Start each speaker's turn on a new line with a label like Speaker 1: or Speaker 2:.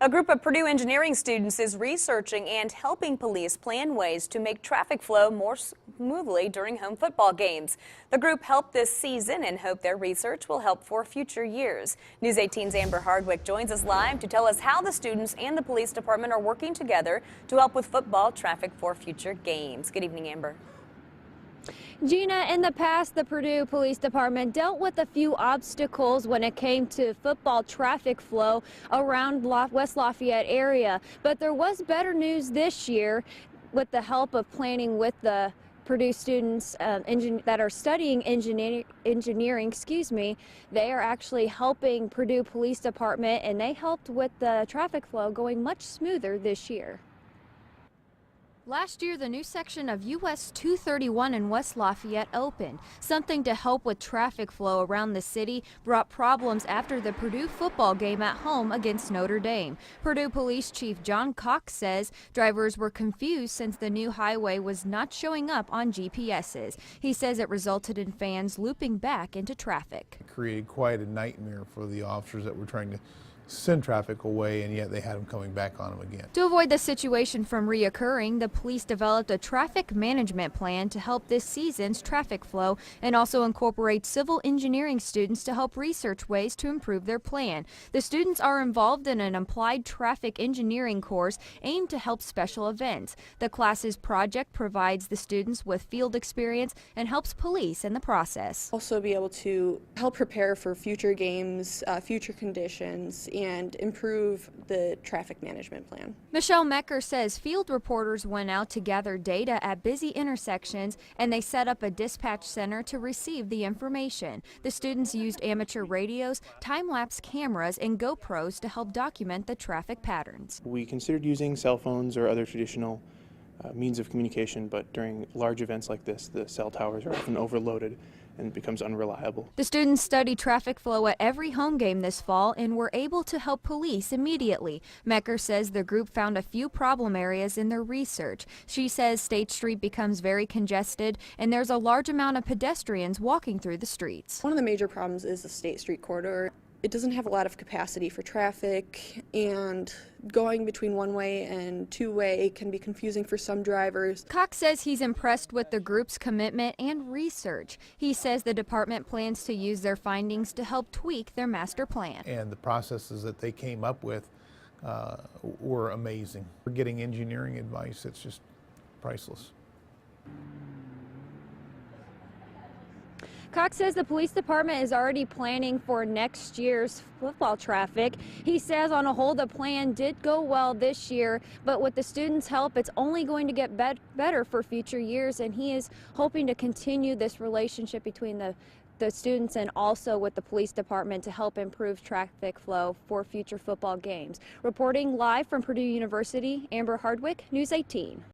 Speaker 1: A group of Purdue Engineering students is researching and helping police plan ways to make traffic flow more smoothly during home football games. The group helped this season and hope their research will help for future years. News 18's Amber Hardwick joins us live to tell us how the students and the police department are working together to help with football traffic for future games. Good evening, Amber.
Speaker 2: Gina, in the past, the Purdue Police Department dealt with a few obstacles when it came to football traffic flow around West Lafayette area. But there was better news this year with the help of planning with the Purdue students that are studying engineering. They are actually helping Purdue Police Department, and they helped with the traffic flow going much smoother this year. Last year, the new section of US 231 in West Lafayette opened. Something to help with traffic flow around the city brought problems after the Purdue football game at home against Notre Dame. Purdue Police Chief John Cox says drivers were confused since the new highway was not showing up on GPSs. He says it resulted in fans looping back into traffic.
Speaker 3: It created quite a nightmare for the officers that were trying to send traffic away, and yet they had them coming back on them again.
Speaker 2: To avoid the situation from reoccurring, the police developed a traffic management plan to help this season's traffic flow and also incorporate civil engineering students to help research ways to improve their plan. The students are involved in an applied traffic engineering course aimed to help special events. The class's project provides the students with field experience and helps police in the process.
Speaker 4: Also be able to help prepare for future games, future conditions, and improve the traffic management plan.
Speaker 2: Michelle Mecker says field reporters went out to gather data at busy intersections, and they set up a dispatch center to receive the information. The students used amateur radios, time-lapse cameras, and GoPros to help document the traffic patterns.
Speaker 5: We considered using cell phones or other traditional means of communication, but during large events like this, the cell towers are often overloaded and it becomes unreliable.
Speaker 2: The students studied traffic flow at every home game this fall and were able to help police immediately. Mecker says the group found a few problem areas in their research. She says State Street becomes very congested and there's a large amount of pedestrians walking through the streets.
Speaker 4: One of the major problems is the State Street corridor. It doesn't have a lot of capacity for traffic, and going between one-way and two-way can be confusing for some drivers.
Speaker 2: Cox says he's impressed with the group's commitment and research. He says the department plans to use their findings to help tweak their master plan.
Speaker 3: And the processes that they came up with were amazing. We're getting engineering advice that's just priceless.
Speaker 2: Cox says the police department is already planning for next year's football traffic. He says on a whole the plan did go well this year, but with the students' help it's only going to get better for future years, and he is hoping to continue this relationship between the students and also with the police department to help improve traffic flow for future football games. Reporting live from Purdue University, Amber Hardwick, News 18.